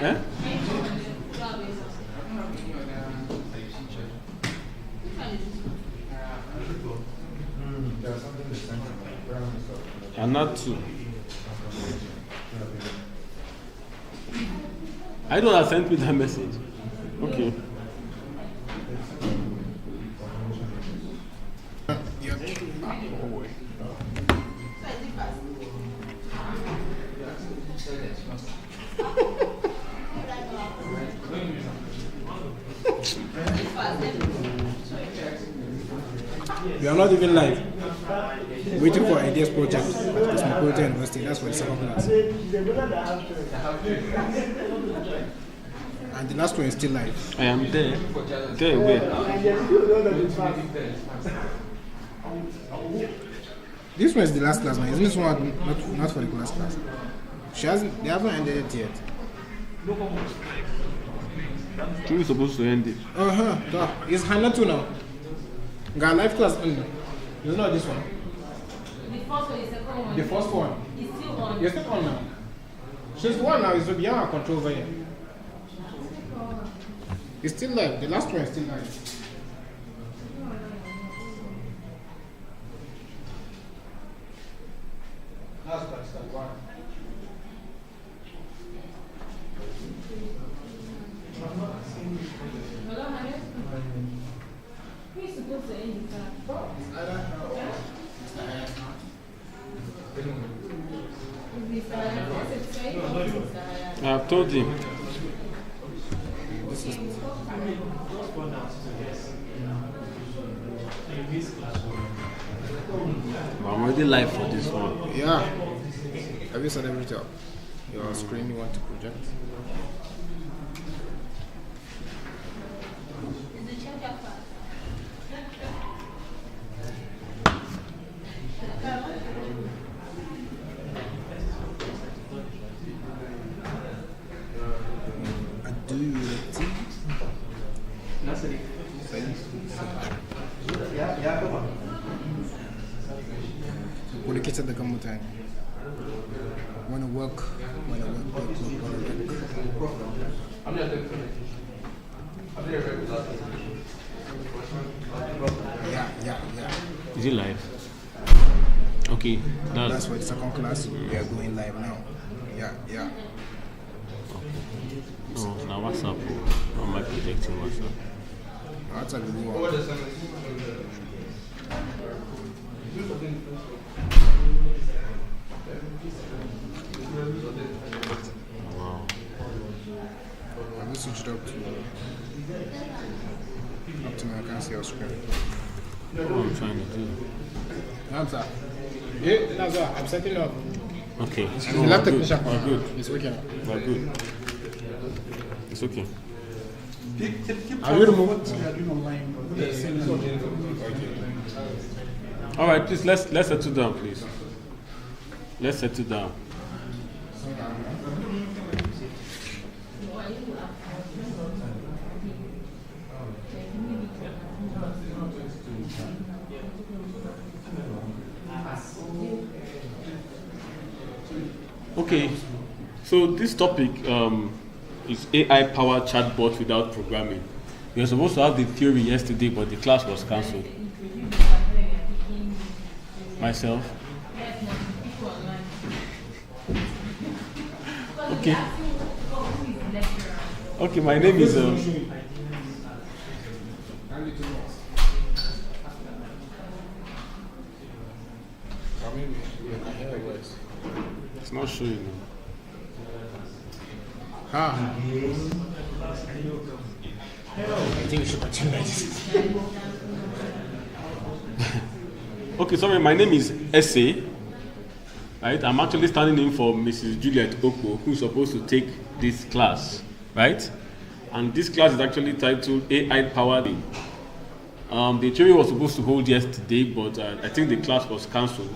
Eh? And not two. I don't have sent me that message. Okay. We are not even live. Waiting for ideas project at Cosmopolitan University. That's for the second class. And the last one is still live. I am there. There, where? This one is the last class now. Isn't this one not for the class? They haven't ended it yet. Who is supposed to end it? It's Hannah too now. Got live class only. It's not this one. The first one is the second one. The first one. It's still on. You're still on now. She's the one now. It's beyond our control over here. It's still live. The last one is still live. That's one. Hello, honey. Who is supposed to end the class? I have told him. I'm already live for this one. Yeah. Have you said everything? Your screen you want to project? Dedicated the come time. Wanna work. Yeah. Is it live? Okay. That's for the second class. We are going live now. Yeah. Oh, now WhatsApp. How am I projecting WhatsApp? WhatsApp is one. Wow. Have you switched up to I can't see your screen. What I'm trying to do. Answer. Yeah, that's what I'm setting up. Okay. The lab technician. We're good. It's working now. We're good. It's okay. Are you removed? All right, please let's settle down, please. Let's settle down. Okay, so this topic is AI-powered chatbot without programming. We were supposed to have the theory yesterday, but the class was cancelled. Myself. Okay. Okay, my name is. It's not showing. I think we should continue like this. Okay, sorry, my name is Ese. Right? I'm actually standing in for Mrs. Juliet Okpo, who's supposed to take this class, right? And this class is actually titled AI Powered. The theory was supposed to hold yesterday, but I think the class was cancelled.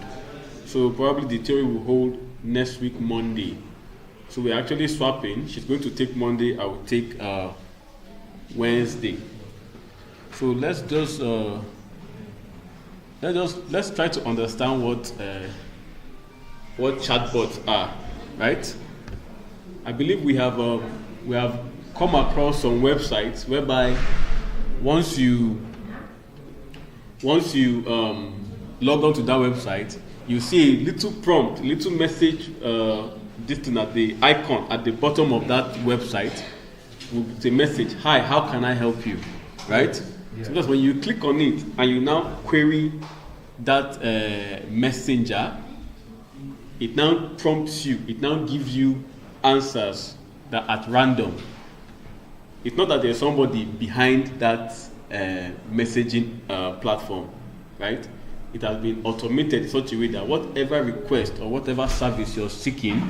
So probably the theory will hold next week, Monday. So we're actually swapping. She's going to take Monday, I will take Wednesday. So let's try to understand what chatbots are, right? I believe we have come across some websites whereby once you log on to that website, you see a little prompt, little message, this thing at the icon at the bottom of that website with a message, "Hi, how can I help you?" Right? Yeah. So that's when you click on it and you now query that messenger, it now prompts you, it now gives you answers that at random. It's not that there's somebody behind that messaging platform, right? It has been automated in such a way that whatever request or whatever service you're seeking,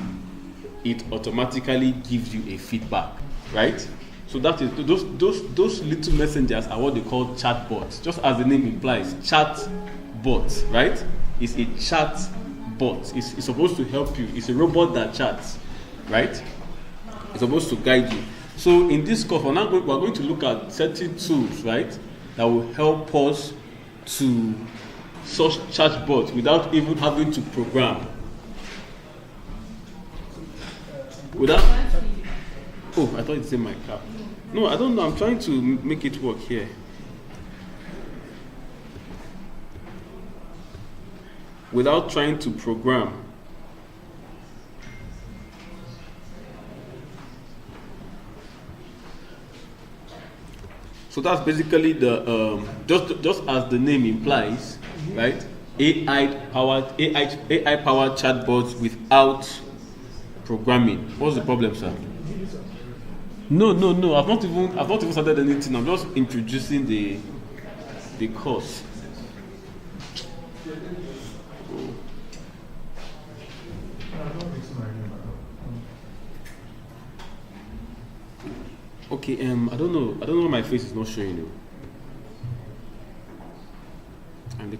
it automatically gives you a feedback, right? So that is those little messengers are what they call chat bots. Just as the name implies, chat bots, right? It's a chat bot. It's supposed to help you. It's a robot that chats, right? It's supposed to guide you. So in this course, we're going to look at certain tools, right, that will help us to such chatbots without even having to program. Without, oh, I thought it's in my cap. No, I don't know. I'm trying to make it work here. Without trying to program. So that's basically the just as the name implies, right? AI powered chatbots without programming. What's the problem, sir? No. I've not even started anything. I'm just introducing the course. Okay, I don't know why my face is not showing you. And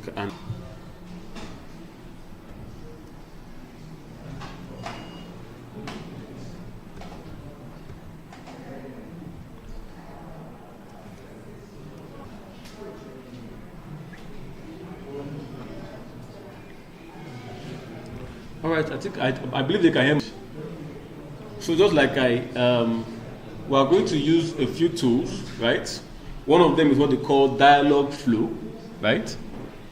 all right, I believe they can hear me. So just like we are going to use a few tools, right? One of them is what they call Dialogflow, right?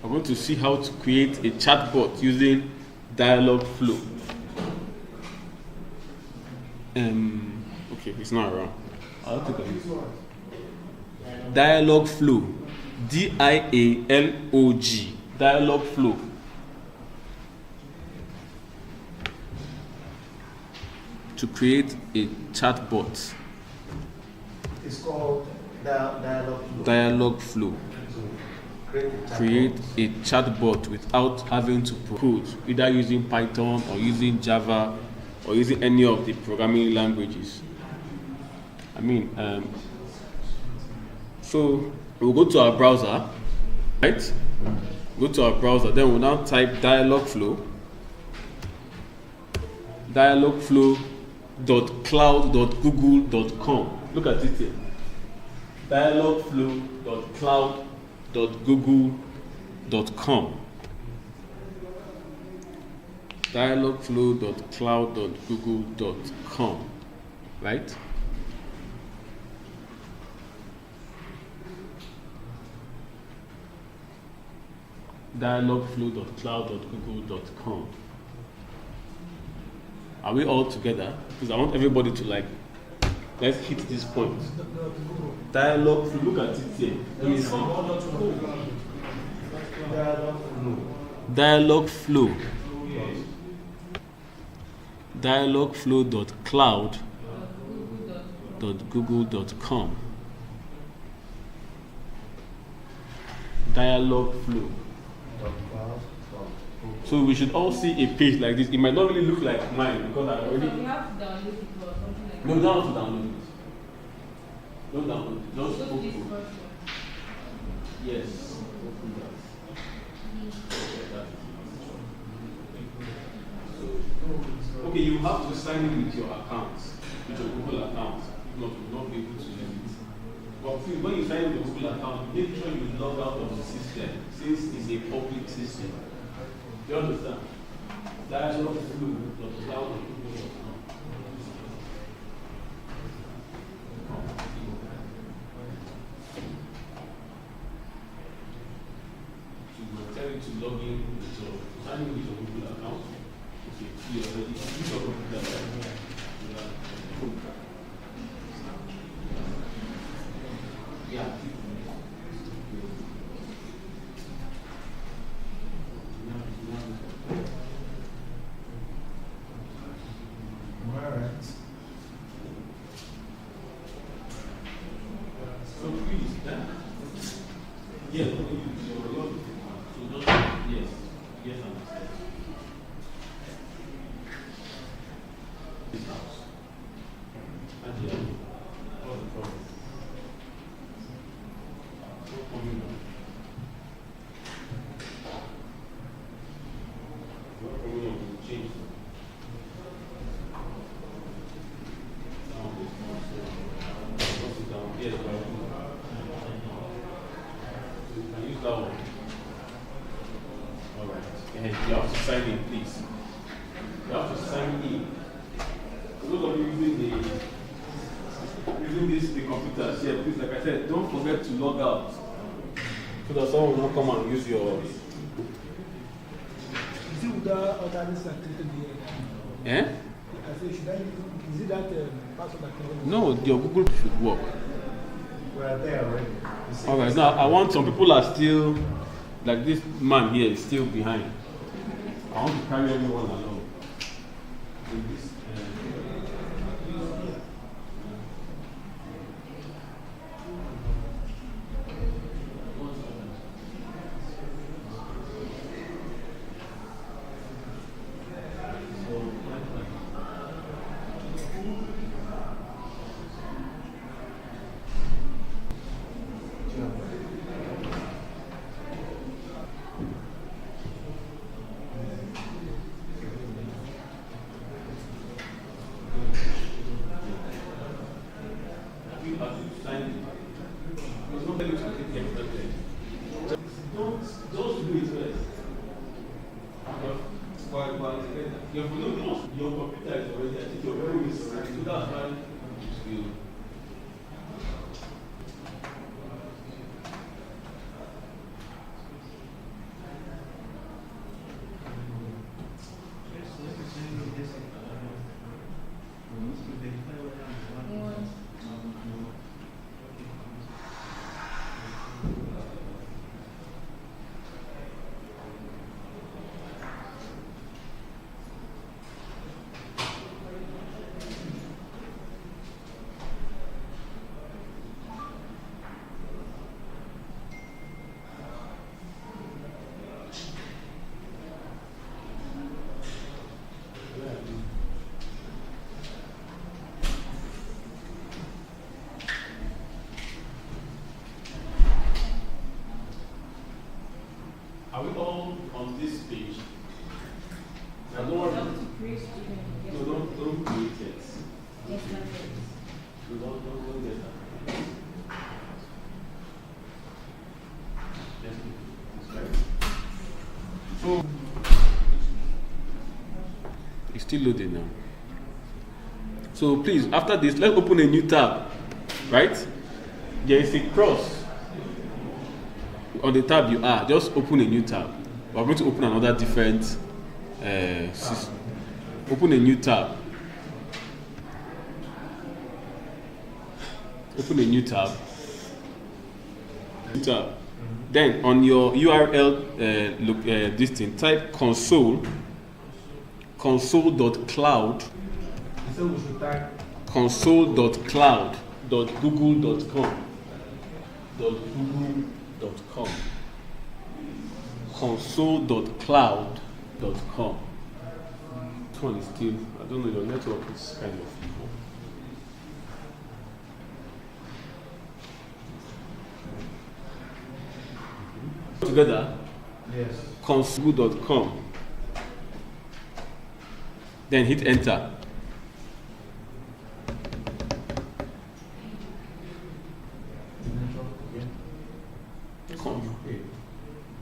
We're going to see how to create a chatbot using Dialogflow. Okay, it's not around. I'll take a look. Dialogflow, D-I-A-L-O-G, Dialogflow. To create a chatbot. It's called Dialogflow. Dialogflow. Create a chatbot without having to code, either using Python or using Java or using any of the programming languages. So we'll go to our browser, right? Go to our browser, then we'll now type Dialogflow. Dialogflow.cloud.google.com. Look at it here. Dialogflow.cloud.google.com. Dialogflow.cloud.google.com. Right? Dialogflow.cloud.google.com. Are we all together? Because I want everybody to let's hit this point. Dialogflow, look at it here. Dialogflow. Dialogflow.cloud.google.com. Dialogflow. So we should all see a page like this. It might not really look like mine because I already. So we have to download it or something like No, that. don't have to download it. Don't download it. Just So this open. first one. Yes. Open that. Okay, you have to sign in with your account, with your Google account. If not, you will not be able to use it. But when you sign in with your Google account, make sure you log out of the system since it's a public system. Do you understand? Dialogflow.cloud.google.com. log in with your sign in with your Google account. Okay, you already use your computer. Yeah. Alright. So please, yes, so just, yes, understand. This house. And here, all the problem. No coming on. No coming on, we'll change them. Yes, but you can use that one. All right. And you have to sign in, please. You have to sign in. Those of you using the computers here, please, like I said, don't forget to log out so that someone will not come and use your. Is it without alternate activity? Eh? I say, is it that password that No, your Google should work. We are there already. All right. Now, I want some people are still, like this man here is still behind. I want to carry everyone along. In this, your computer is already, I think your phone is already, so that's why you. Are we all on this page? I don't want to. No, don't create it. So don't get that. So it's still loading now. So please, after this, let's open a new tab. Right? There is a cross on the tab you are. Just open a new tab. We're going to open another different system. Open a new tab. Open a new tab. Then on your URL, look this thing. Type console.cloud. So we should type console.cloud.google.com. .google.com. console.cloud.com. This one is still, I don't know, your network is kind of. Together, yes. console.com. Then hit enter.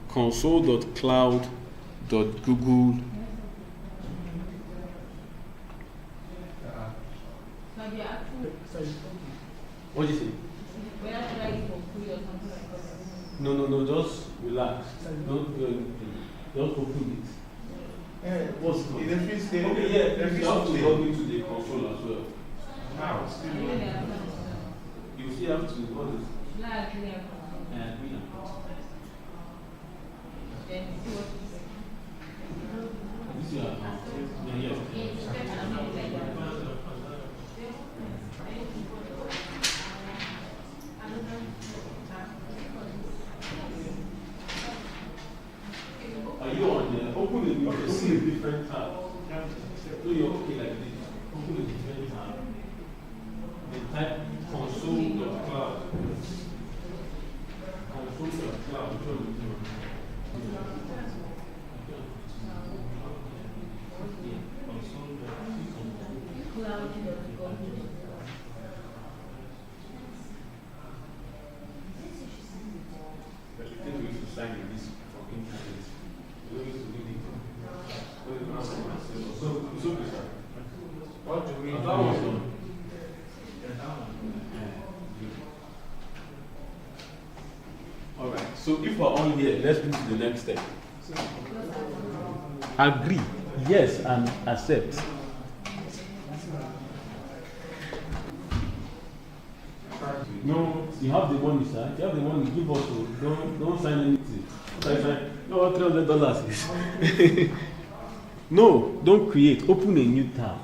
Console.cloud.google. What did you say? No, just relax. Don't do anything. Just open it. What's it? In the free state. Okay, yeah, you have to log into the console as well. Now, still. You still have to what is Not clear. agree. Then see what you say. This is your account. Yeah, yes. Are you on there? Open a different tab. So you're okay like this. Open a different tab. Then type console.cloud. Console.cloud. Which one is it? Yeah, console.cloud. Cloud.com. But you think we need to sign in this from internet. We don't need to read it. So, it's okay, sir. What do we That do? was done. Alright, so if we're on here, let's move to the next step. Agree, yes, and accept. No, you have the money, sir. If you have the money, give us. Don't sign anything. No, $300. No, don't create. Open a new tab.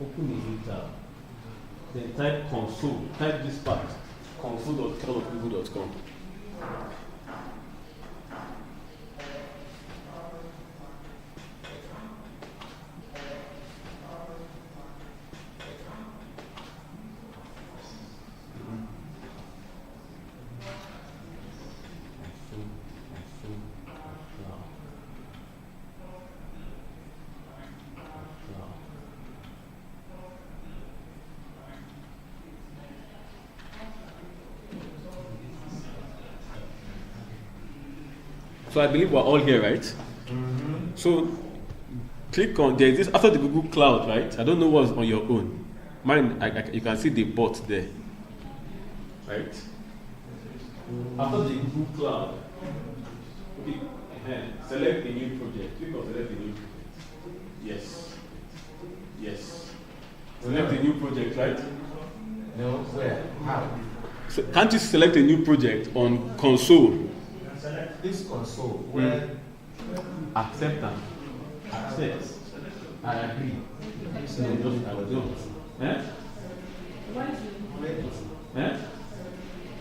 Open a new tab. Then type console. Type this part. console.cloud.google.com. So I believe we're all here, right? Mm-hmm. So click on there is this after the Google Cloud, right? I don't know what's on your own. Mine, you can see the bot there, right? After the Google Cloud, okay, select a new project. Click on select a new project. Yes. Yes. Select a new project, right? No, where? How? So can't you select a new project on console? This console, where? Acceptance. Accept. I agree. No, just I don't. Eh? Why is Where, Eh?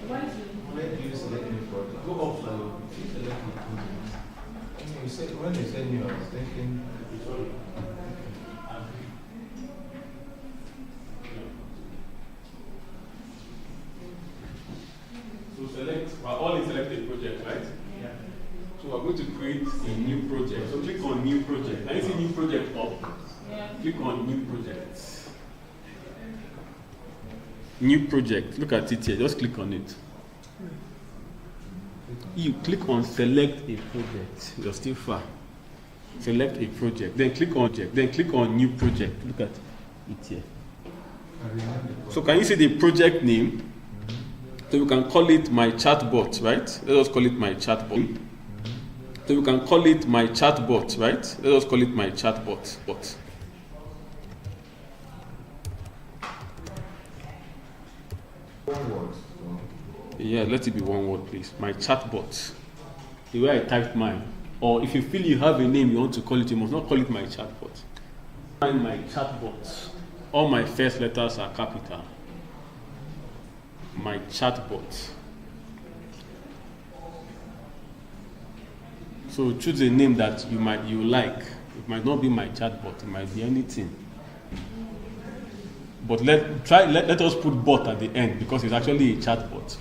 where do you select new project? Go up, sir. You select a project. You said, when you said new, I was thinking, Sorry. So select, we're all in selected project, right? yeah. So we're going to create a new project. So click on new project. Can you see new project up? Yeah. Click on new project. New project. Look at it here. Just click on it. You click on select a project. You're still far. Select a project. Then click on project. Then click on new project. Look at it here. I remember. So can you see the project name? So we can call it my chatbot, right? Let us call it my chatbot. So we can call it my chatbot, right? Let us call it my chatbot. Bot. One word. Yeah, let it be one word, please. My chatbot. The way I typed mine. Or if you feel you have a name you want to call it, you must not call it my chatbot. Find my chatbot. All my first letters are capital. My chatbot. So choose a name that you like. It might not be my chatbot. It might be anything. But let us put bot at the end because it's actually a chatbot.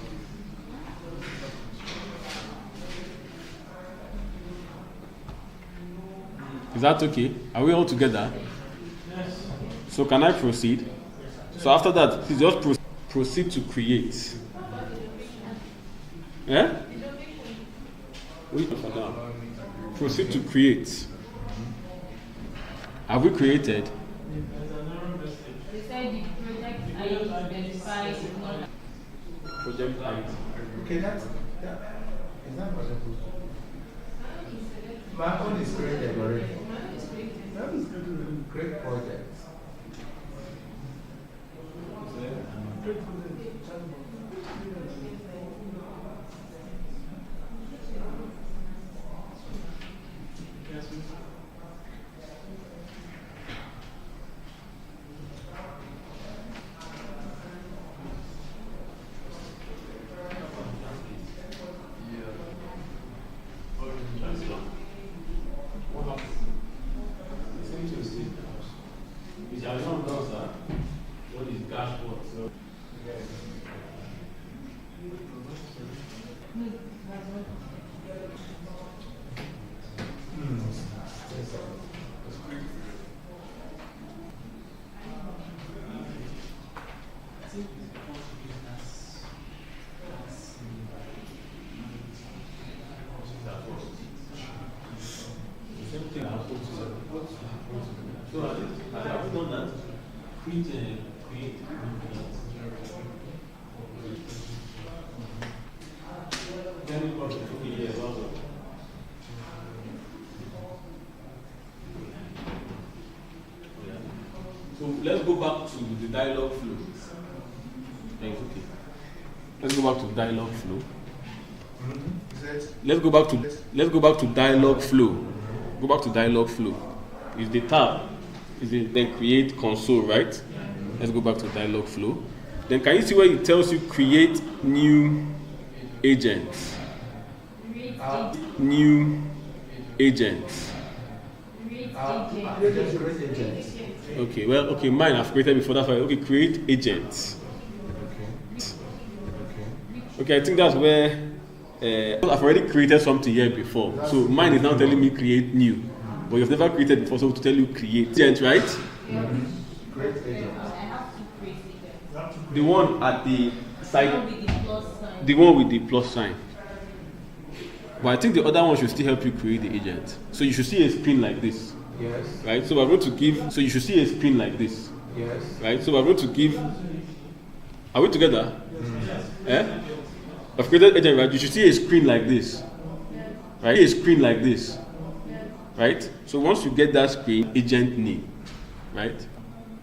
Is that okay? Are we all together? Yes. So can I proceed? So after that, please just proceed to create. Yeah? Wait for now. Proceed to create. Have we created? They said the project ID specified is not. Project ID. Okay, that Is that what I'm supposed to do? My own is created already. Create projects. So let's go back to the dialogue flow. Thanks, okay. Let's go back to dialogue flow. Let's go back to dialogue flow. Go back to dialogue flow. Is the tab. Is the then create console, right? Let's go back to dialogue flow. Then can you see where it tells you create new agents? New agents. Okay, well, okay, mine I've created before, that's why, okay, create agents. Okay, I think that's where I've already created something here before. So mine is now telling me create new. But you've never created before, so to tell you create agent, right? Create agent. The one at the side, the one with the plus sign. But I think the other one should still help you create the agent. So you should see a screen like this. Yes. Right? So we're going to give, so you should see a screen like this. Yes. Right? So we're going to give, are we together? Eh? I've created agent, right? You should see a screen like this. Right? A screen like this. Right? So once you get that screen, agent name. Right?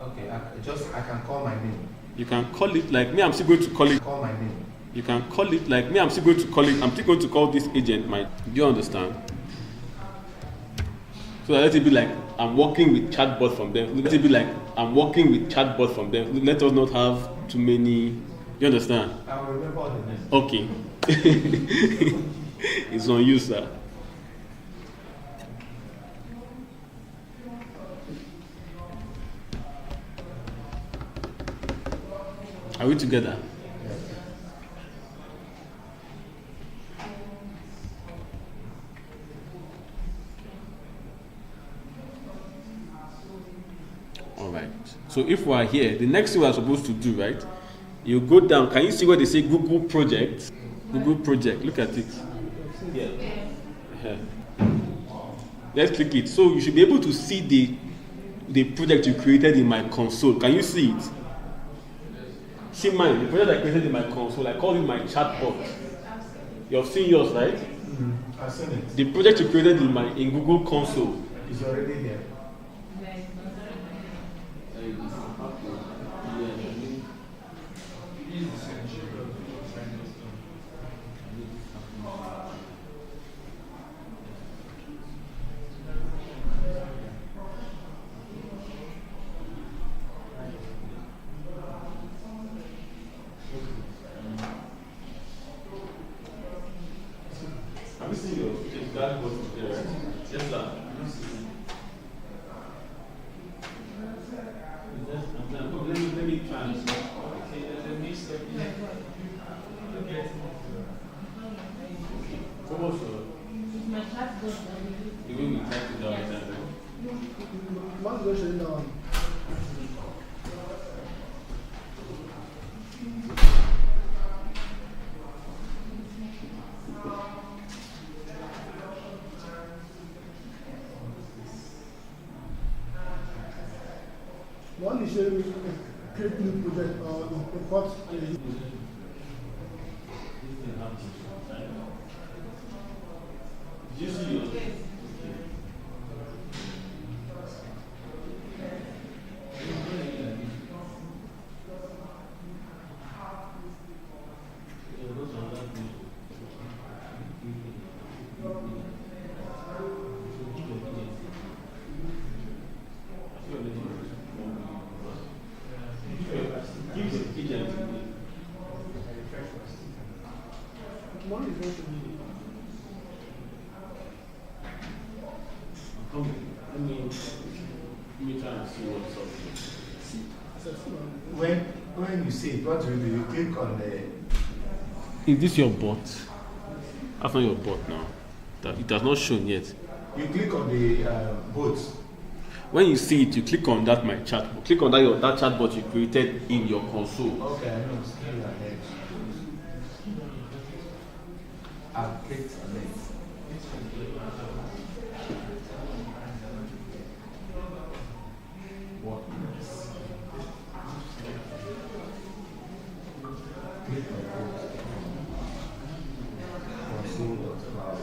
Okay, I can call my name. You can call it like me, I'm still going to call it. Call my name. You can call it like me, I'm still going to call it. I'm still going to call this agent my. Do you understand? So let it be like I'm working with chatbot from them. Let it be like I'm working with chatbot from them. Let us not have too many. You understand? I will remember all the names. Okay. It's on you, sir. Are we together? All right. So if we are here, the next thing we are supposed to do, right? You go down. Can you see where they say Google Project? Google Project. Look at it. Yeah. Let's click it. So you should be able to see the project you created in my console. Can you see it? See mine, the project I created in my console. I call it my chatbot. You've seen yours, right? I've seen it. The project you created in Google Console. It's already there. Have you seen yours? That was there, right? Yes, sir. Let me try and so what's My chatbot. the way we type it down? Once you shut down. One is showing me create new project or import. Did you see yours? Tomorrow is going to be. Let me try and see what's up. When you see it, what do? You click on the. Is this your bot? That's not your bot now. It has not shown yet. You click on the boat. When you see it, you click on that my chat. Click on that chat bot you created in your console. Okay, I know. Still ahead. I've clicked on it. What? Click on boat. Console.cloud.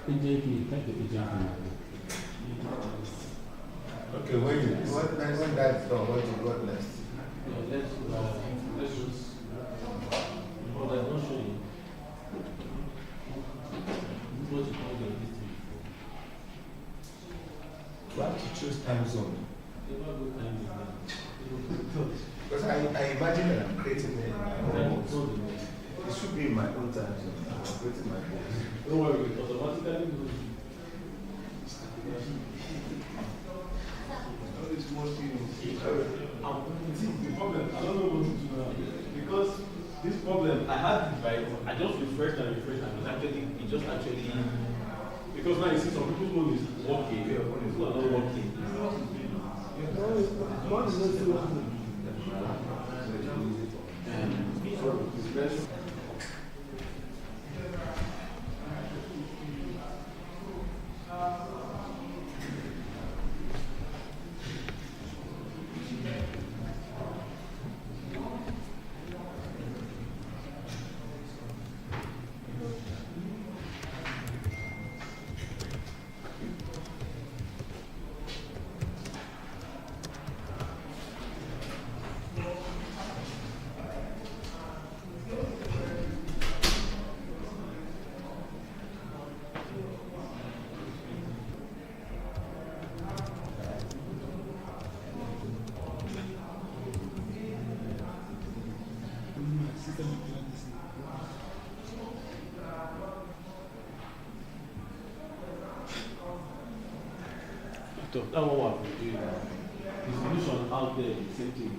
PJP, thank you, PJP. Okay, when that's done, what next? Let's just. Oh, that's not showing. This is what you call the history. You have to choose time zone. Never go time again. Because I imagine that I'm creating it in my own. Don't It should be in my own time zone. I'm creating my own. worry, it automatically goes. It's mostly The problem, I don't know what to do now. Because this problem, I had it right, I just refreshed and it just actually, because now you see some people's phone is working, people are not working. Tomorrow is going to be. That one was the solution out there, the same thing.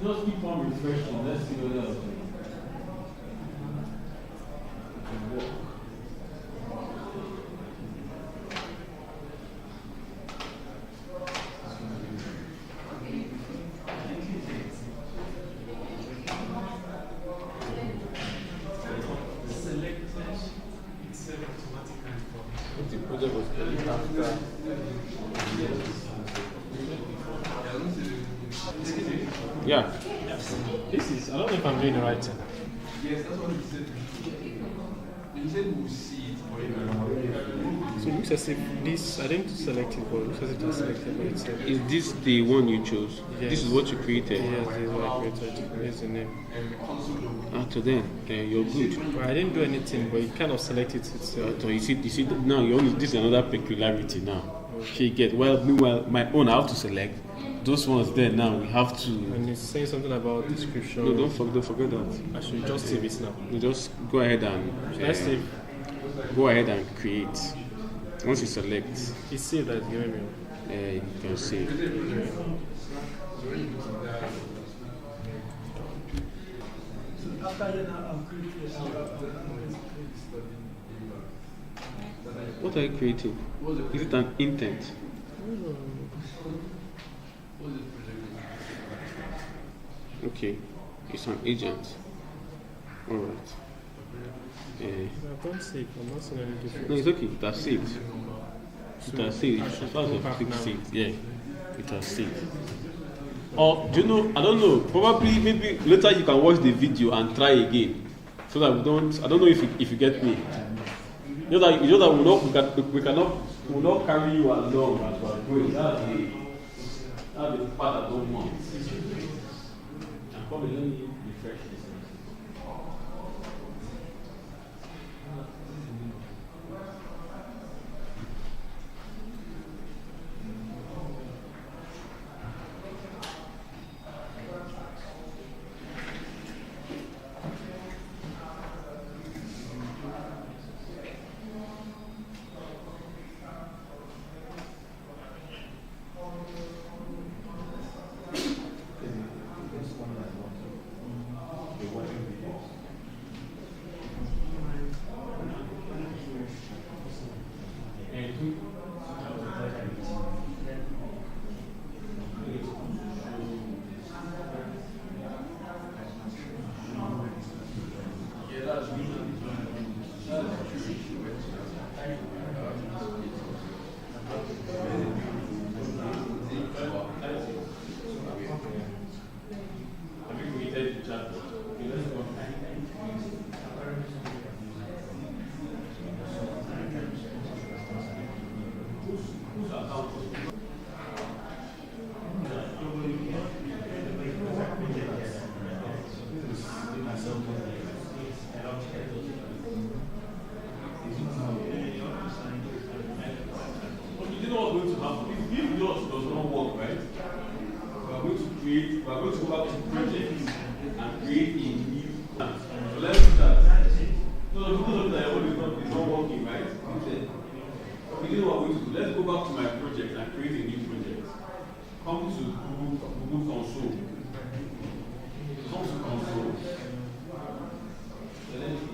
Just keep on refreshing. Let's see what else. The project was created after. Yeah. This is, I don't know if I'm doing the right thing. Yes, that's what he said. He said we'll see it for you. So it looks as if this, I didn't select it, but it looks as if I selected by itself. Is this the one you chose? Yes. This is what you created? Yes, this is what I created. Here's the name. After then you're good. But I didn't do anything, but it kind of selected itself. So you see now you only, this is another peculiarity now. Okay, get well. Meanwhile, my own I have to select. Those ones there now we have to. And it's saying something about description. No, don't forget that. I should just save it now. You just go ahead and Should I save? go ahead and create. Once you select, It's saved that it's giving me. you can save. What are you creating? Is it an intent? Okay, it's an agent. Alright. I don't save, I'm not seeing any difference. No, it's okay. It has saved. It has saved. As far as go the back click now. saved, yeah, it has saved. Or do you know? I don't know. Probably maybe later you can watch the video and try again, so that we don't. I don't know if you get me. You know that we will not carry you along as we are going. That's the part I don't want. And probably let me refresh this. We are going to go back to projects and create a new plan. So let's start. No, because of that, it's not working, right? We didn't know what we're going to do. Let's go back to my project and create a new project. Come to Google Console. Come to Console. Select a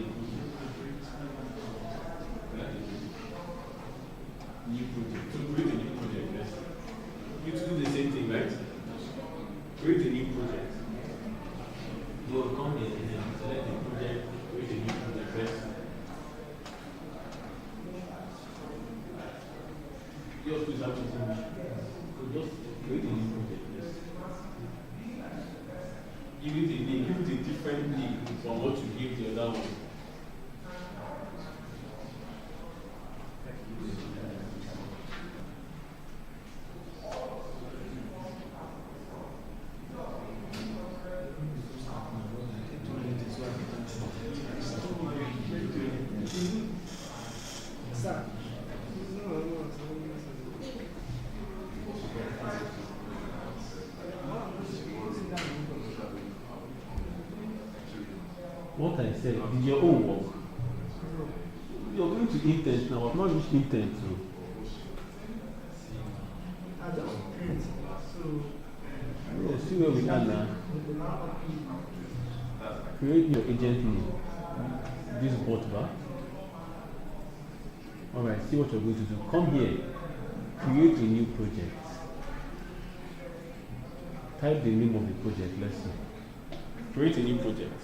new project. To create a new project, yes. You to do the same thing, right? Create a new project. You will come here and select a project, create a new project first. Yours please have to finish. So just create a new project, yes. Give it a name, give it a different name from what you gave the other one. What I said, did your own work? You're going to intent now. I've not reached intent. So. Yeah, see where we are now. Create your agent name. This bot bar. Alright, see what you're going to do. Come here. Create a new project. Type the name of the project, let's see. Create a new project.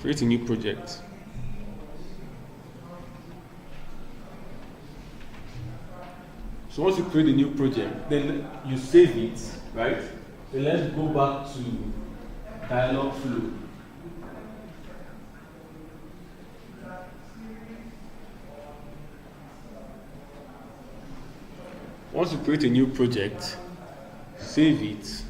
Create a new project. So once you create a new project, then you save it, right? Then let's go back to Dialogflow. Once you create a new project, save it.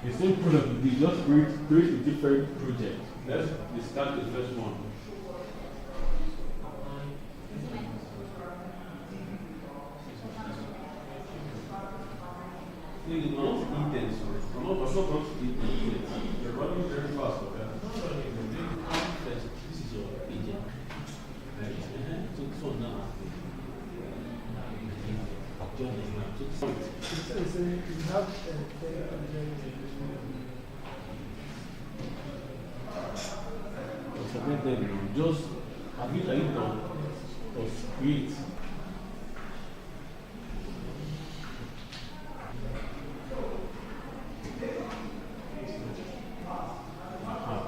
The same product you did, just create a different project. Let's start the first one. You're not intense. I'm not going to intense. You're running very fast. Okay? This is your agent. So this one now. Just have you done or create?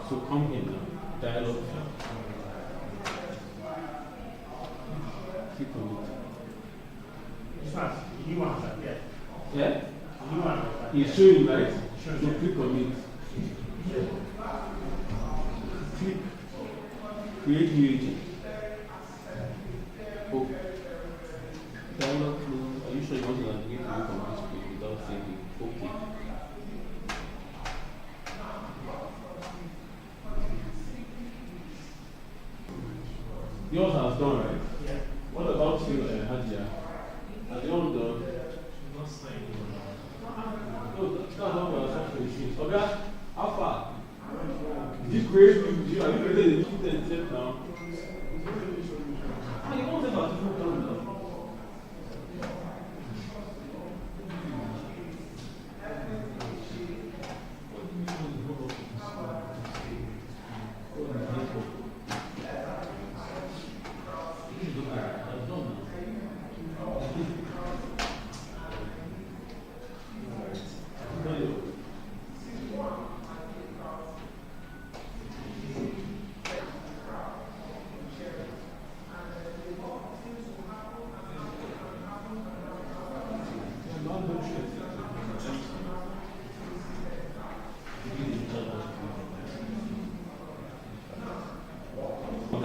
So come in now, dialogue. Click on it. Yeah? It's showing, right? So click on it. Click. Create new agent. Oh. Dialog flow. Are you sure you want to navigate to your computer screen without saving? Okay. Yours has done, right? Yeah. What about you, Hadia? Has yours done? No, that's not what I was saying. Okay, how far? Did you create new? Have you created a new content now? You won't have a different one now.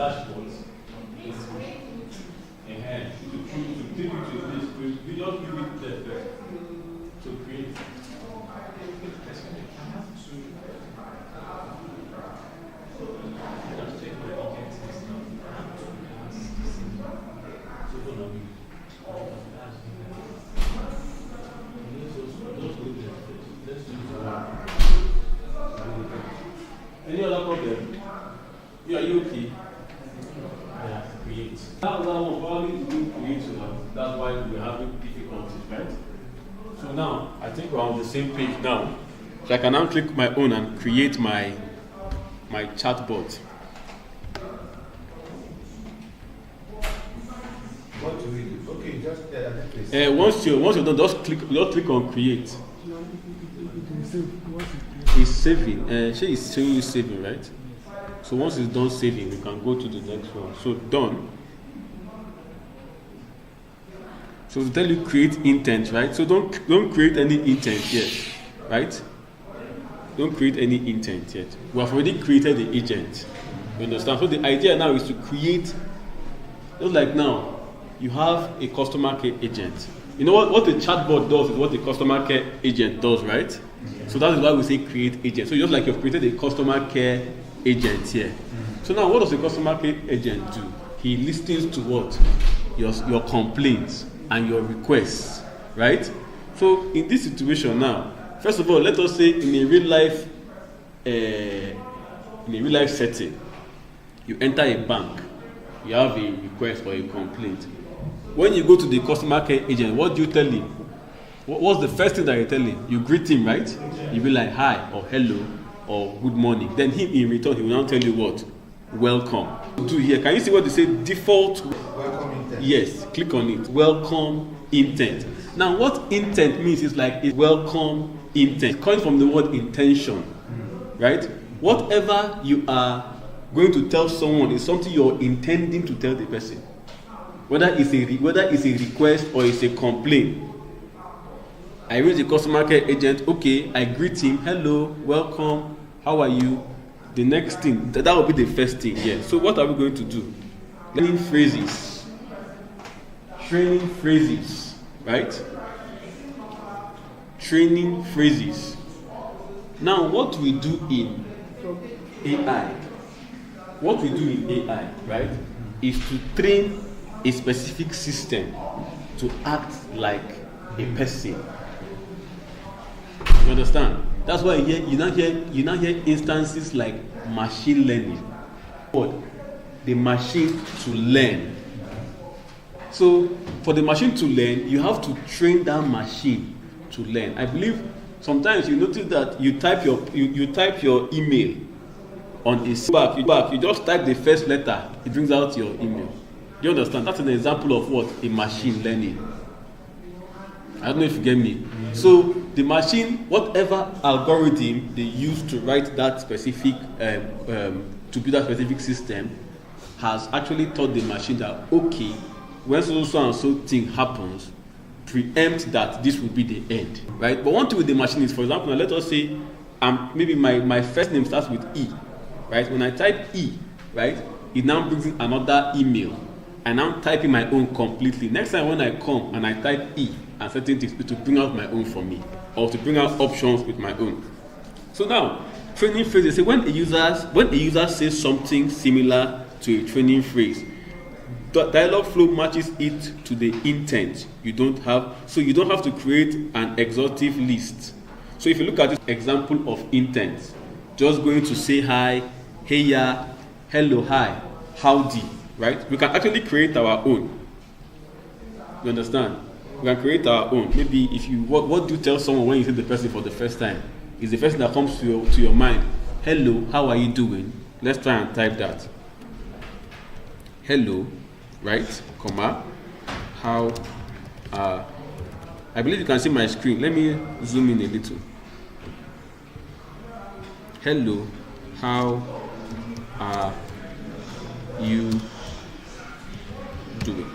Dashboards. And to take you to this, we just give it there first to create. Any other problem? Yeah, are you okay? Yeah, create. That one probably to do create now. That's why we're having difficulties, right? So now, I think we're on the same page now. So I can now click my own and create my chatbot. What do we do? Okay, just Once you're done, just click on create. It's saving. It's showing you saving, right? So once it's done saving, we can go to the next one. So done. So to tell you create intent, right? So don't create any intent yet, right? Don't create any intent yet. We have already created the agent. You understand? So the idea now is to create, just like now, you have a customer care agent. You know what the chatbot does is what the customer care agent does, right? So that is why we say create agent. So just like you've created a customer care agent here. So now what does the customer care agent do? He listens to what? Your complaints and your requests, right? So in this situation now, first of all, let us say in a real life setting, you enter a bank, you have a request or a complaint. When you go to the customer care agent, what do you tell him? What's the first thing that you tell him? You greet him, right? You be like hi or hello or good morning. Then him in return, he will now tell you what? Welcome. Do here. Can you see what they say? Default. Welcome intent. Yes, click on it. Welcome intent. Now, what intent means is like a welcome intent. Coming from the word intention, right? Whatever you are going to tell someone is something you're intending to tell the person. Whether it's a request or it's a complaint. I reach the customer care agent. Okay, I greet him. Hello, welcome. How are you? The next thing that will be the first thing. Yeah. So what are we going to do? Training phrases. Right? Training phrases. Now, what we do in AI, right, is to train a specific system to act like a person. You understand? That's why you now hear instances like machine learning. What? The machine to learn. So for the machine to learn, you have to train that machine to learn. I believe sometimes you notice that you type your email on a back, you just type the first letter, it brings out your email. Do you understand? That's an example of what? A machine learning. I don't know if you get me. So the machine, whatever algorithm they use to write that specific, to build that specific system, has actually taught the machine that, okay, when so and so thing happens, preempt that this will be the end, right? But one thing with the machine is, for example, now let us say, maybe my first name starts with E, right? When I type E, right, it now brings in another email. And I'm typing my own completely. Next time when I come and I type E and certain things, it will bring out my own for me, or to bring out options with my own. So now, training phrases. Say when a user says something similar to a training phrase, the dialogue flow matches it to the intent you don't have. So you don't have to create an exhaustive list. So if you look at this example of intent, just going to say hi, hey ya, hello, hi, howdy. Right? We can actually create our own. You understand? We can create our own. Maybe if you what do you tell someone when you see the person for the first time? Is the first thing that comes to your mind. Hello, how are you doing? Let's try and type that. Hello, right? Comma. How I believe you can see my screen. Let me zoom in a little. Hello, how are you doing?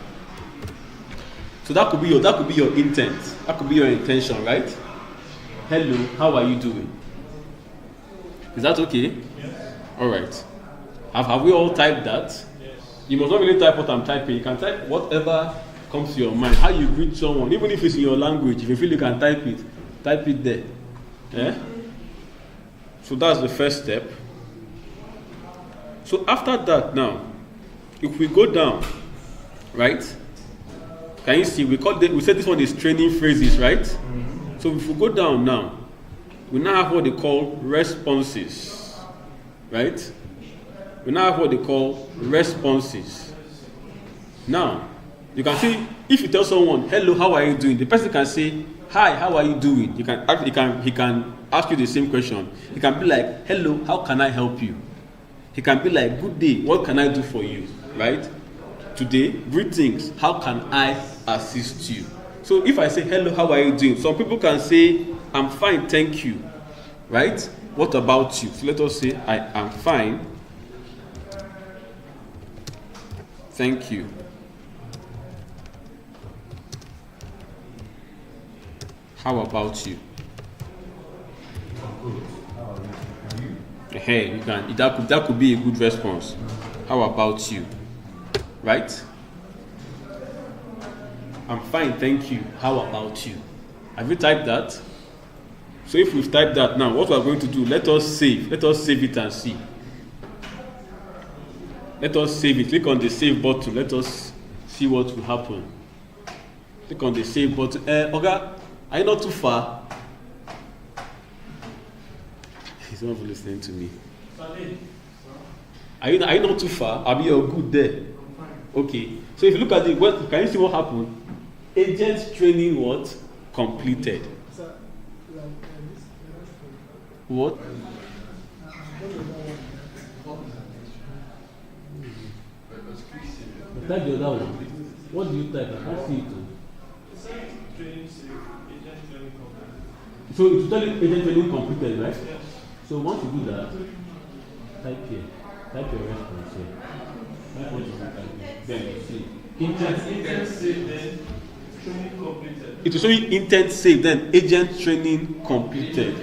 So that could be your intent. That could be your intention, right? Hello, how are you doing? Is that okay? Yes. All right. Have we all typed that? Yes. You must not really type what I'm typing. You can type whatever comes to your mind. How you greet someone, even if it's in your language. If you feel you can type it there. Yeah. So that's the first step. So after that, now, if we go down, right? Can you see? We said this one is training phrases, right? Mm-hmm. So if we go down now, we now have what they call responses, right? We now have what they call responses. Now, you can see if you tell someone, "Hello, how are you doing?" The person can say, "Hi, how are you doing?" He can ask you the same question. He can be like, "Hello, how can I help you?" He can be like, "Good day, what can I do for you?" Right? Today, greetings, how can I assist you? So if I say, "Hello, how are you doing?" Some people can say, "I'm fine, thank you." Right? What about you? So let us say, "I am fine, thank you." How about you? Hey, that could be a good response. How about you? Right? I'm fine, thank you. How about you? Have you typed that? So if we've typed that now, what we are going to do, let us save it and see. Let us save it. Click on the save button. Let us see what will happen. Click on the save button. Oga, are you not too far? He's not even listening to me. Are you not too far? Are you good there? Okay. So if you look at the, can you see what happened? Agent training what? Completed. What? Type the other one. What do you type? I can't see it. So it's totally agent training completed, right? Yes. So once you do that, type here. Type your response here. Type what you type. Then you see. Intent save, then training completed. It will show you intent save, then agent training completed.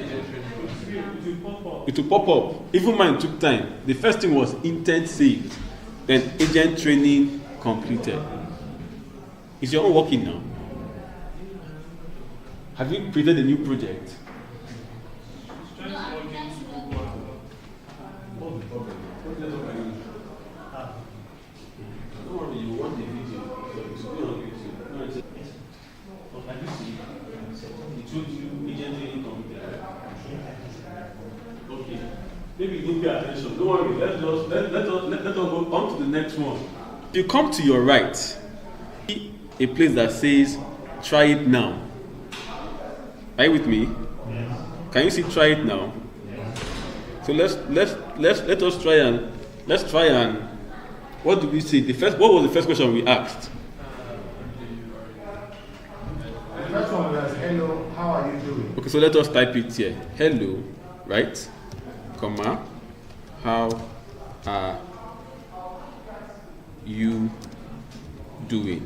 It will pop up. Even mine took time. The first thing was intent saved, then agent training completed. Is your own working now? Have you created a new project? Don't worry, you want the video. It's going on YouTube. No, it's can you see? It showed you agent training completed. Okay. Maybe you didn't pay attention. Don't worry. Let us go on to the next one. If you come to your right, see a place that says "Try it now." Are you with me? Yes. Can you see "Try it now"? Yes. So let us try and what did we say? What was the first question we asked? The first one was hello, how are you doing? Okay, so let us type it here. Hello, right? Comma, how are you doing?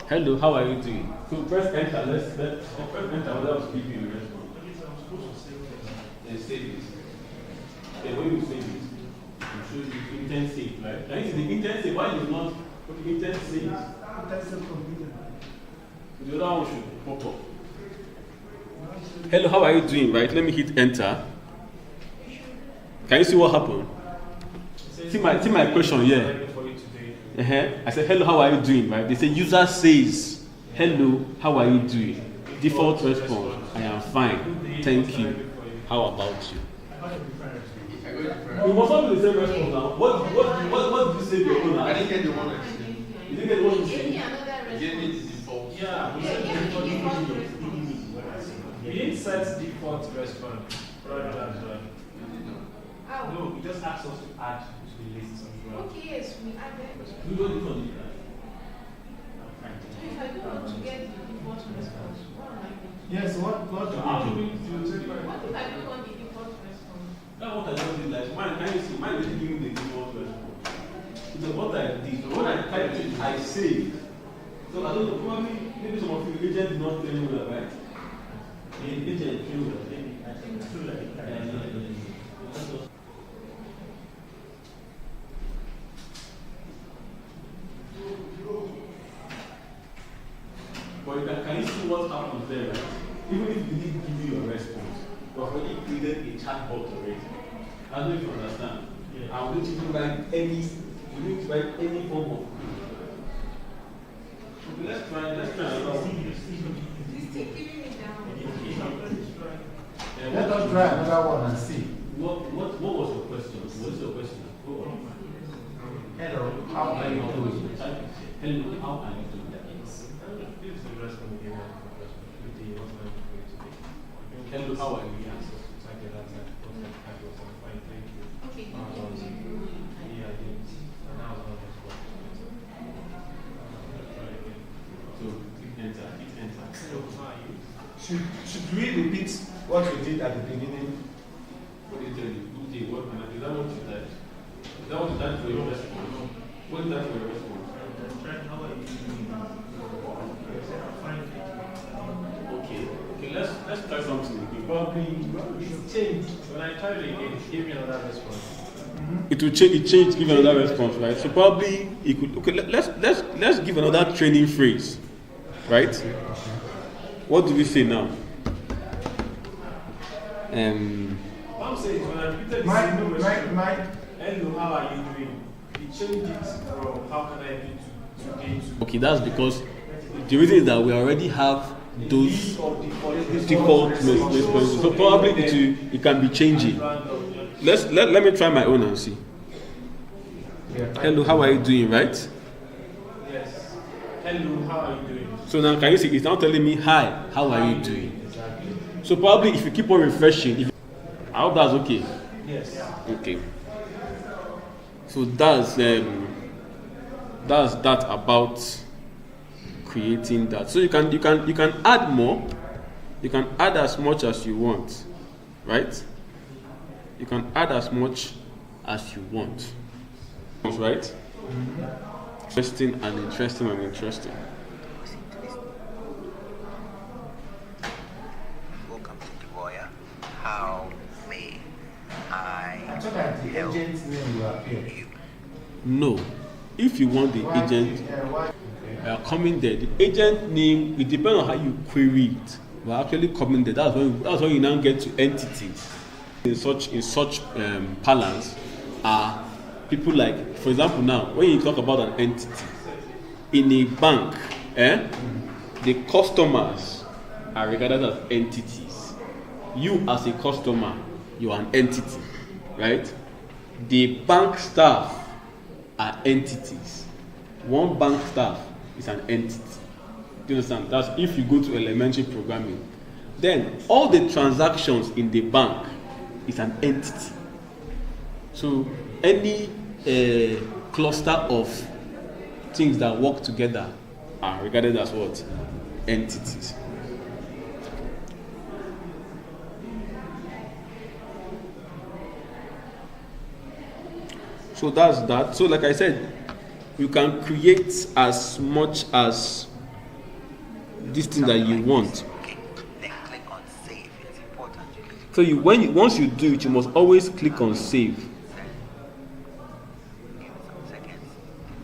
Hello, how are you doing? So press enter. Let's press enter without speaking the response. Then save it. Then when you save it, it shows you intent save, right? Can you see the intent save? Why is it not intent save? The other one should pop up. Hello, how are you doing? Right? Let me hit enter. Can you see what happened? See my question here. I said, hello, how are you doing? Right? They say user says, hello, how are you doing? Default response, I am fine. Thank you. How about you? You must not be the same response now. What did you say to your own? I didn't get the one I said. You didn't get the one you said? You gave me the default. Yeah, You didn't set default response. No, you just asked us to add to the list. Okay, yes, we added. You don't need to. If I don't want to get the default response, what am I going to do? Yes, what do What if I don't want the default response? That's what I just did. Like mine, can you see? Mine didn't give me the default response. Because what I did, when I typed it, I saved. So I don't know, probably maybe some of you agent did not tell you that, right? The agent knew that. I think it's true like that. But can you see what happens there, right? Even if we didn't give you a response, we already created a chatbot already. I don't know if you understand. Yeah. And we didn't write any form of code. Okay, let's try another one. This thing keeping me down. Let us try another one and see. What was your question? What is your question? Go on. Hello, how are you doing? Hello, how are you doing? Hello, how are you? Okay. So, enter. Should we repeat what we did at the beginning? What did you tell you? Good day, what is that what you typed? Is that what you typed for your response? What is that for your response? Okay, let's try something again. Probably It's changed. When I tried it again, it gave me another response. it will change. It changed. Give another response, right? So probably it could. Okay, let's give another training phrase, right? What do we say now? What I'm saying is when I repeated the same question, Hello, how are you doing? We changed it from how can I help you today to Okay, that's because the reason is that we already have those default responses. So probably it can be changing. Let me try my own and see. Hello, how are you doing, right? Yes. Hello, how are you doing? So now can you see it's now telling me hi, how are you doing? So probably if you keep on refreshing, I hope that's okay. Yes. Okay. So that's that about creating that. So you can add more. You can add as much as you want, right? You can add as much as you want, right? Interesting and interesting and interesting. Welcome to Devoya. How may I I thought that the help agent's name will appear. you? No, if you want the agent coming there, the agent name, it depends on how you query it. But actually coming there, that's when you now get to entities. In such parlance are people like, for example, now when you talk about an entity in a bank, the customers are regarded as entities. You as a customer, you are an entity, right? The bank staff are entities. One bank staff is an entity. Do you understand? That's if you go to elementary programming. Then all the transactions in the bank is an entity. So any cluster of things that work together are regarded as what? Entities. So that's that. So like I said, you can create as much as this thing that you want. Okay. Then click on save. It's important you click So once you do it, you must always click on save. send. Give it some seconds.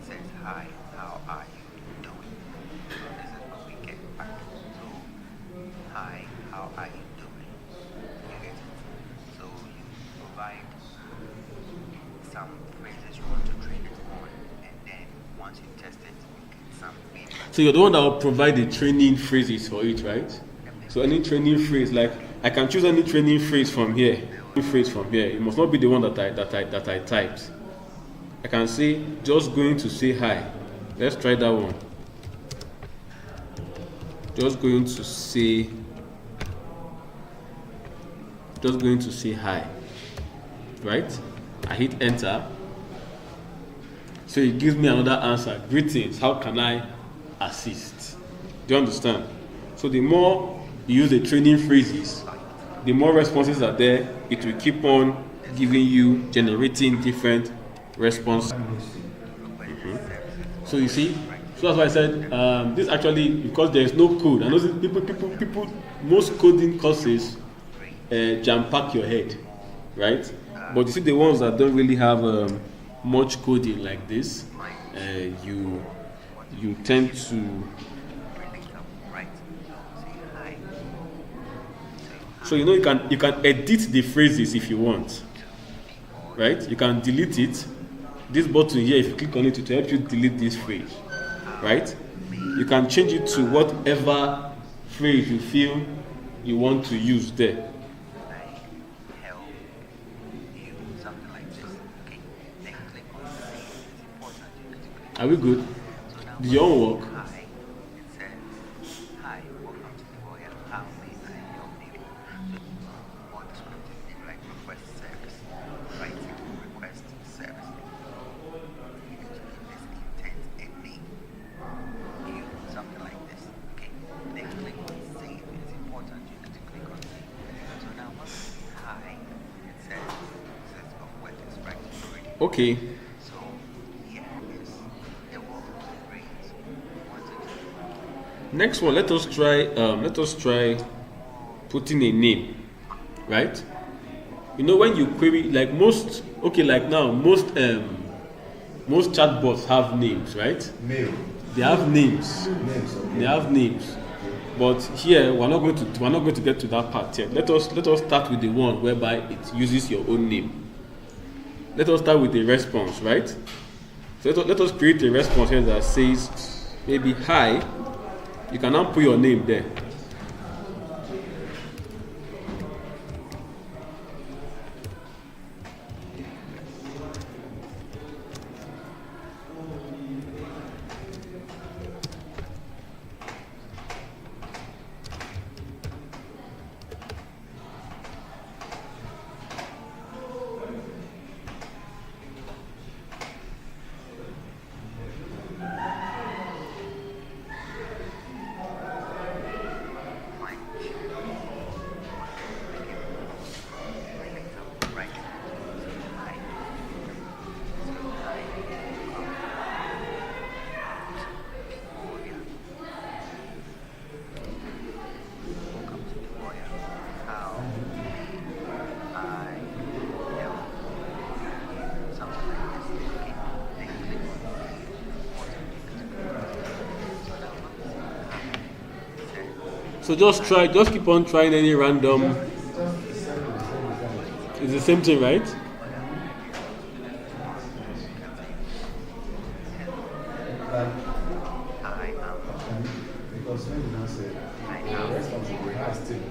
It says hi, how are you doing? So this is what we get back. So hi, how are you doing? You get it? So you provide some phrases you want to train it on, and then once you test it, you get some feedback. So you're the one that will provide the training phrases for it, right? So any training phrase, like I can choose any training phrase from here. It must not be the one that I typed. I can say just going to say hi. Let's try that one. Just going to say hi. Right? I hit enter. So it gives me another answer. Greetings, how can I assist? Do you understand? So the more you use the training phrases, the more responses are there. It will keep on giving you, generating different responses. So you see, so that's why I said this actually, because there is no code. I know people, most coding courses jam pack your head, right? But you see the ones that don't really have much coding like this, you tend to. So you know you can edit the phrases if you want, right? You can delete it. This button here, if you click on it, it will help you delete this phrase, right? You can change it to whatever phrase you feel you want to use there. Help you, something like this. Okay. Then click on save. It's important you need to click. Are we good? So now Did your own work? hi, it says, hi, welcome to the Royal. How may I help you? So, more descriptive, like request service, writing request service. You need to give this intent a name. You, something like this. Okay, then click on save. It's important you need to click on save. So now, hi, it says of what is right already. Okay. So here is the word phrase. Next one, let us try putting a name, right? You know when you query, like most chatbots have names, right? Mail. They have names. Names, okay. They have names. But here we're not going to get to that part yet. Let us start with the one whereby it uses your own name. let us start with a response, right? So let us create a response here that says maybe hi. You can now put your name there. So just keep on trying any random. It's the same thing, right? Because when you now say, the response will be high still.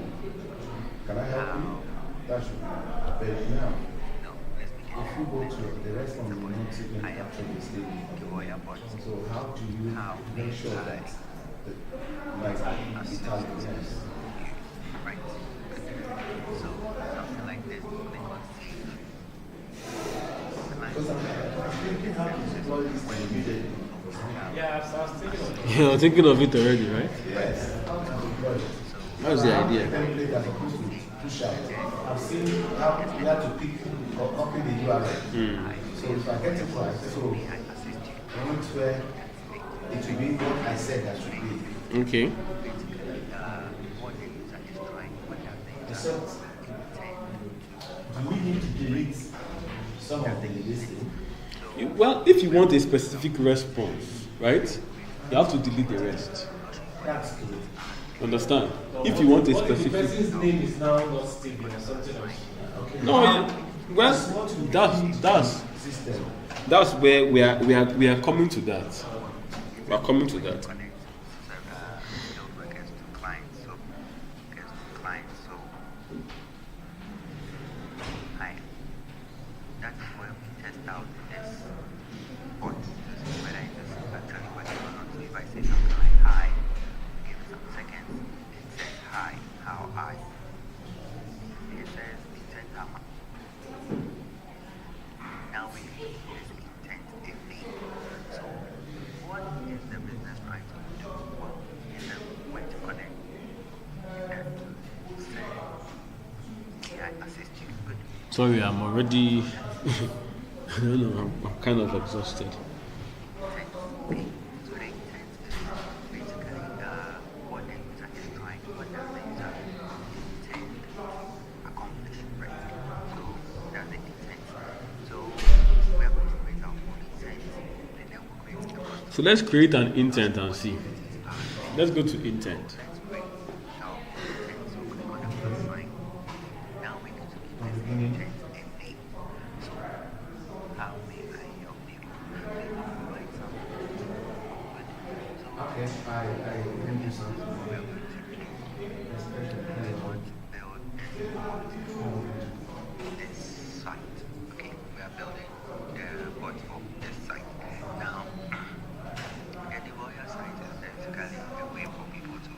Can I help you? That should be. But now, if you go to the response, will not even capture the statement. So how do you make sure that, like, Italian, yes? Because I'm thinking how to deploy this immediately. Yeah, I was thinking of it. You're thinking of it already, right? Yes, how to deploy it. That's the idea. Template that's supposed to push out. I've seen how you have to pick or copy the URL. So if I get it right, so point where it will be what I said that should be. Okay. Except, do we need to delete some of the listing? Well, if you want a specific response, right, you have to delete the rest. That's good. Understand? If you want a What if the specific. person's name is now not Stephen or something else? Okay. No, well, System. that's where we are coming to that. We are coming to that. Sorry, I'm already. I don't know. I'm kind of exhausted. So let's create an intent and see. Let's go to intent. Okay, I can do something. This site. Okay, we are building the bot for this site. Now, the warrior site is basically a way for people to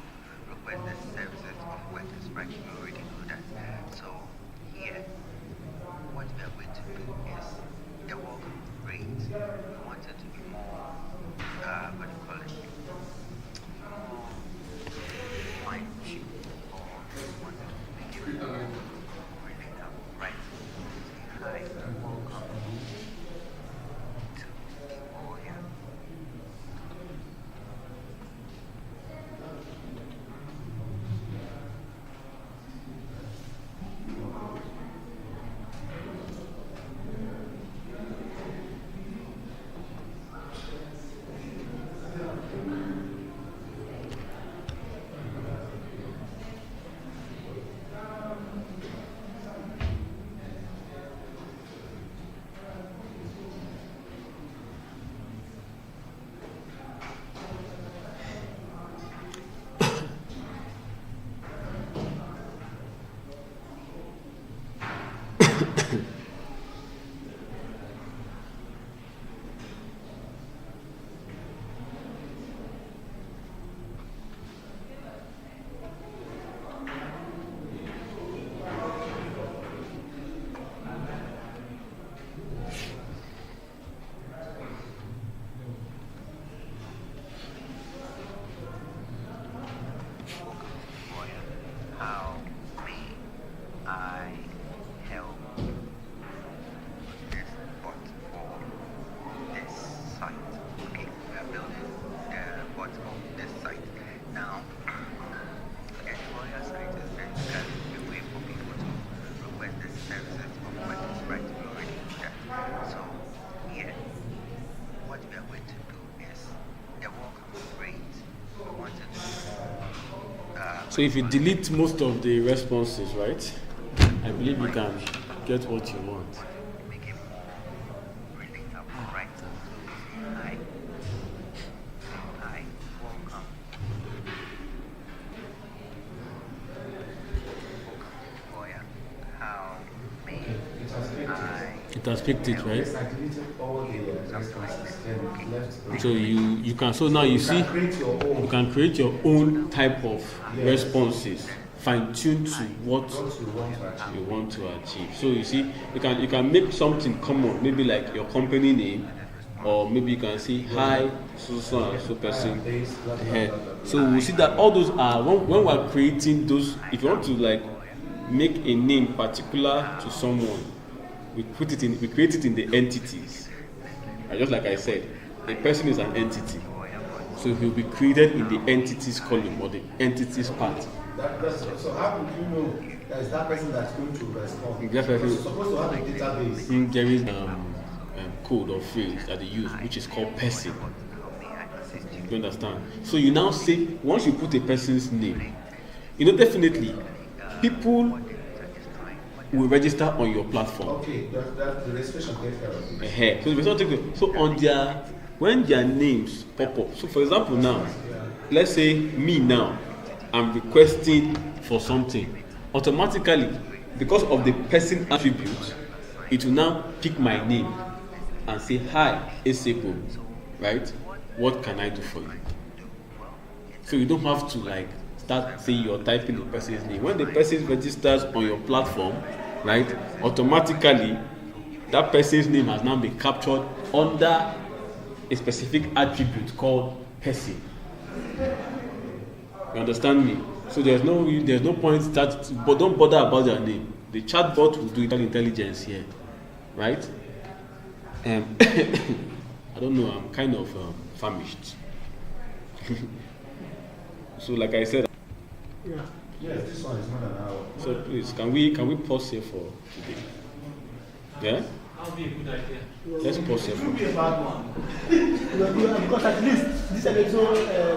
So if you delete most of the responses, right, I believe you can get what you want. Make it more relatable, right? Hi. Hi. Welcome. Boya. How may I? It has picked it, right? Yes, I deleted all the responses. Then left. So you can, so now you see, Create your own. you can create your own type of responses, fine-tuned to what What you want to achieve. you want to achieve. So you see, you can make something common, maybe like your company name, or maybe you can say hi, so and so person. Base, blah, blah, Yeah. blah, blah, blah. So we see that all those are when we're creating those. If you want to like make a name particular to someone, we create it in the entities. And just like I said, a person is an entity, so he'll be created in the entities column or the entities part. So how would you know that is that person that's going to respond? Definitely. You're supposed to have a database. There is code or phrase that they use, which is called person. You understand? So you now say, once you put a person's name, definitely people will register on your platform. Okay, that the registration takes care of it. So, so on when their names pop up. So for example now, let's say me now, I'm requesting for something. Automatically, because of the person attribute, it will now pick my name and say, hi, Eseko, right? What can I do for you? So you don't have to like start saying you're typing the person's name. When the person registers on your platform, right, automatically that person's name has now been captured under a specific attribute called person. You understand me? So there's no point but don't bother about their name. The chatbot will do intelligence here, right? I don't know. I'm kind of famished. So like I said. Yeah. Yes, this one is more than an hour. So please, can we pause here for today? Yeah? That'll be a good idea. Let's pause here It for will be a bad one. Because at least this electoral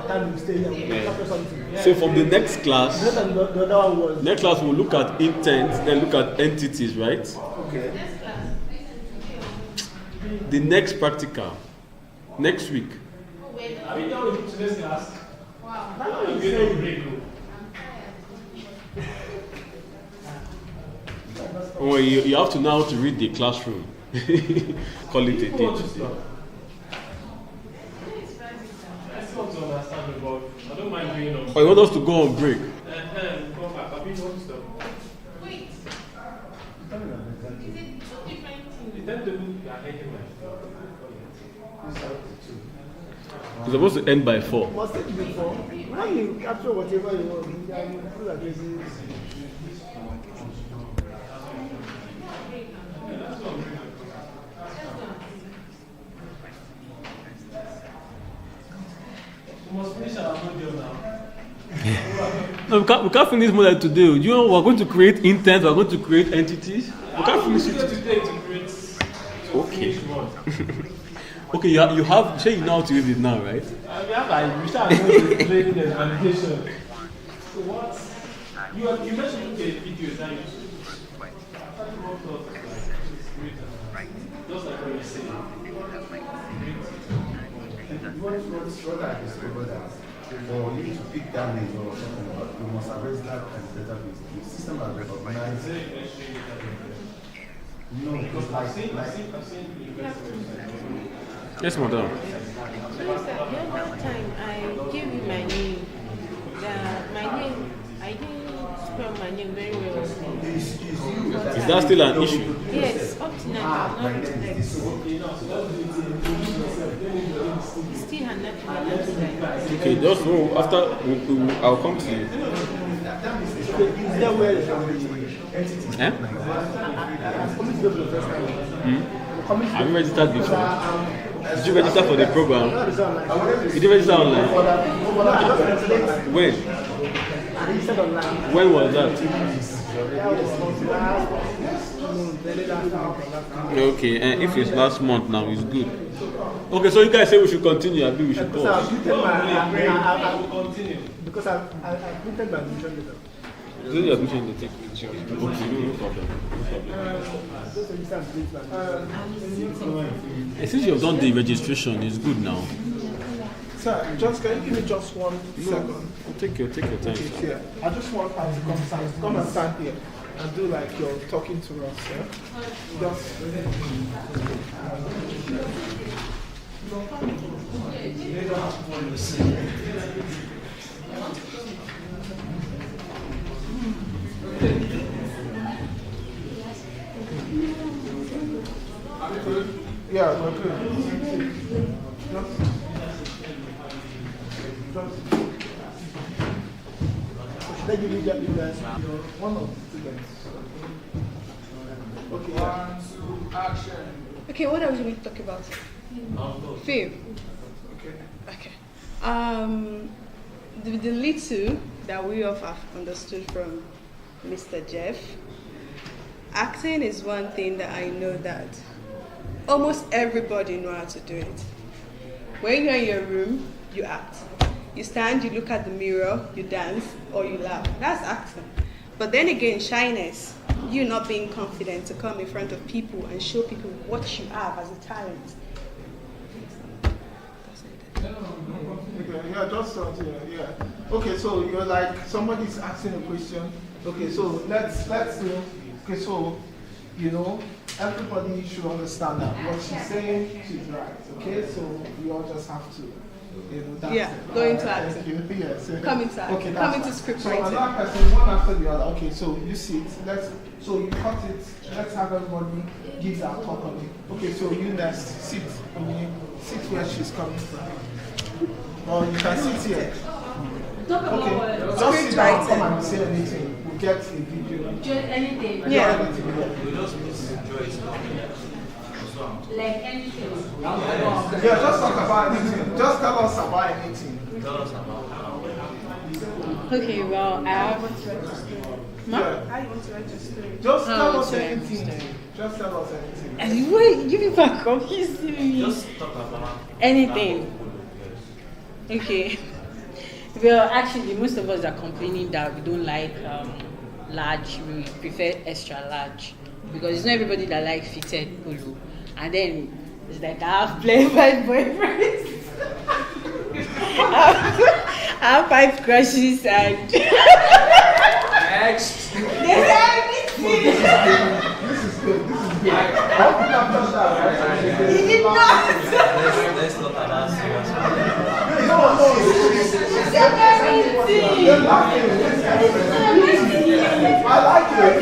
time will stay here. We will capture something. So from the next The class, other one was. next class we'll look at intent, then look at entities, right? Okay. The next practical, next week. Are we done with today's class? Wow. I'm going to break. Oh, you have to now to read the classroom. Call it a day What is today. that? I still want to understand about. I don't mind doing on. Oh, you want us to go on break? Come back. I've been on stuff. Wait. Is it two different The things? timetable, you are hating my stuff. It's supposed to end by 4. Was it before? When you capture whatever you want, you can feel like this is. We must finish our module now. No, we can't finish more than today. You know, we're going to create intent, we're going to create entities. We can't finish it today. Today to create. Okay. Finish one. Okay, you have, say you know how to use it now, right? We start going to training and validation. So what? You mentioned okay, videos that you should. Just like what you say. What I discovered that for you to pick that name or something, you must have registered as database. The system has recognized. No, because I've seen university. Yes, madam. So, sir, the other time I gave you my name. I didn't spell my name very well. Is that still an issue? Yes, up to now, I've not written it. Still had not. Okay, just no, after I'll come to you. Is there where Eh? coming to the first time? Have you registered before? Did you register for the program? Did you register online? When? I registered online. When was that? Okay, and if it's last month now, it's good. Okay, so you guys say we should continue. I think we should So pause. I'll give them I will continue. the because I printed my admission letter. This is your admission to take picture. Okay, no problem. Those exams date like. Since you've done the registration, it's good now. Sir, just can you give me just 1 second? Take your time. Okay, Sir. here. I just want her to come and stand here and do like you're talking to us, yeah? Just. Yeah, we're good. Should I give you guys one of the students? Okay, yeah. 1, 2, action. Okay, what else do we talk about? Fave. Okay. The little that we all have understood from Mr. Jeff, acting is one thing that I know that almost everybody know how to do it. When you're in your room, you act. You stand, you look at the mirror, you dance, or you laugh. That's acting. But then again, shyness, you not being confident to come in front of people and show people what you have as a talent. Okay, yeah, just yeah. Okay, so you're like somebody's asking a question. Okay, so let's do. Okay, so everybody should understand that what she's saying, she's right. Okay, so we all just have to. That's Yeah, it. go into Thank acting. you. Yes. Come into acting. Okay, Come that's into fine. script So writing. another person, one after the other. Okay, so you sit. So you cut it. Let's have everybody give their talk on it. Okay, so you next sit. Sit where she's coming from. Or you can sit here. Okay, just sit down. Come and say anything. We'll get a video. Anything. Yeah. Like anything. Yeah, just talk about anything. Just tell us about anything. Okay, well, I have. Yeah. How you want to register? Just tell Oh, us sorry, anything. Just tell us anything. Wait, you people are confusing me. Just talk about Anything. Okay. Well, actually, most of us are complaining that we don't like large. We prefer extra large because it's not everybody that likes fitted polo. And then it's like I have plenty of boyfriends. I have 5 crushes and. Next. They say everything. This is good. I hope you have done that, right? He did not. Let's talk about serious. No. You're laughing. I like it.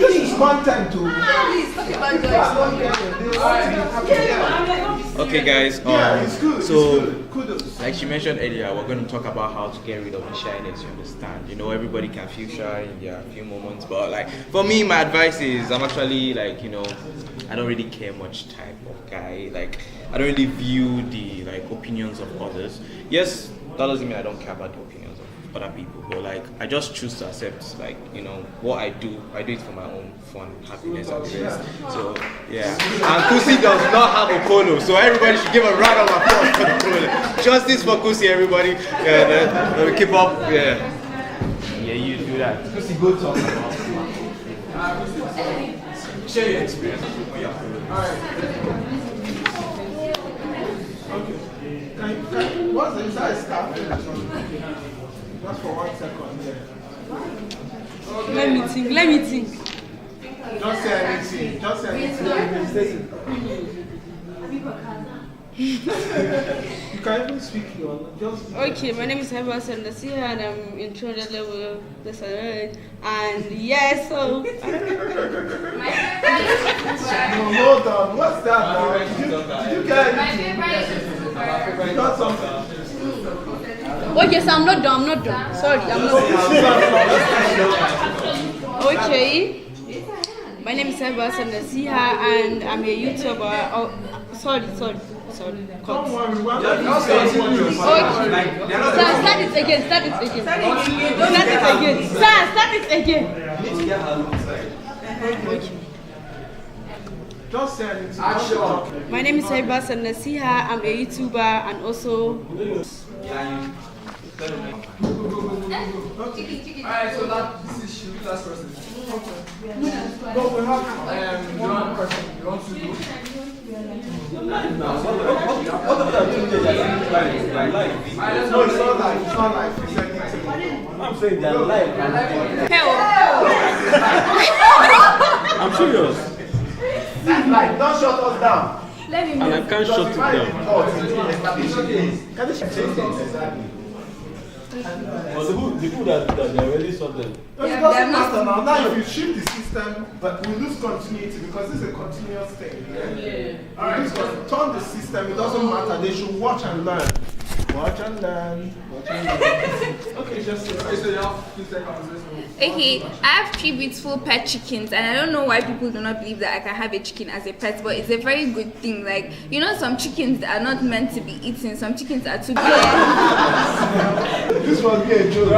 This is content too. Please, talk about Okay, guys. Yeah, it's good. So, it's good. Kudos. like she mentioned earlier, we're going to talk about how to get rid of the shyness. You understand? Everybody can feel shy in their few moments, but like for me, my advice is I'm actually like I don't really care much type of guy. Like I don't really view the opinions of others. Yes, that doesn't mean I don't care about the opinions of other people, but like I just choose to accept what I do it for my own fun, happiness and rest. So yeah, and Kusi does not have a polo, so everybody should give a round of applause for the polo. Justice for Kusi, everybody. Yeah, we keep up. Yeah, you do that. Kusi, go talk about. Share your experience. Alright. Okay. What's the inside scarf? Just for 1 second, yeah. Let me think. Just say anything. You can even speak your just. Okay, my name is Heba Sandasia and I'm in Trinidad level and yes, so No, hold on. What's that now? Did you get anything? You got something? okay, so I'm not done. Sorry, I'm not done. Okay. My name is Heba Sandasia and I'm a YouTuber. Oh, sorry. Cut. Don't worry, we're not Okay. Start it again. Start it again. Okay. Just say anything. My name is Heba Sandasia. I'm a YouTuber and also Alright, so this is should be last person. No, we have one person. You want to do? No, it's not like I'm saying they're live. I'm serious. That's like, don't shut us down. Let me And I can't shut it down. Well, the people that they already saw them. No, it doesn't matter now. Now, if you shift the system, but we lose continuity because this is a continuous thing. Yeah. Alright, so turn the system, it doesn't matter. They should watch and learn. Watch and learn. Watch and learn. Okay, just Okay, I have 3 beautiful pet chickens, and I don't know why people do not believe that I can have a chicken as a pet, but it's a very good thing. Like, you know, some chickens are not meant to be eaten, some chickens are too big. This was a joke.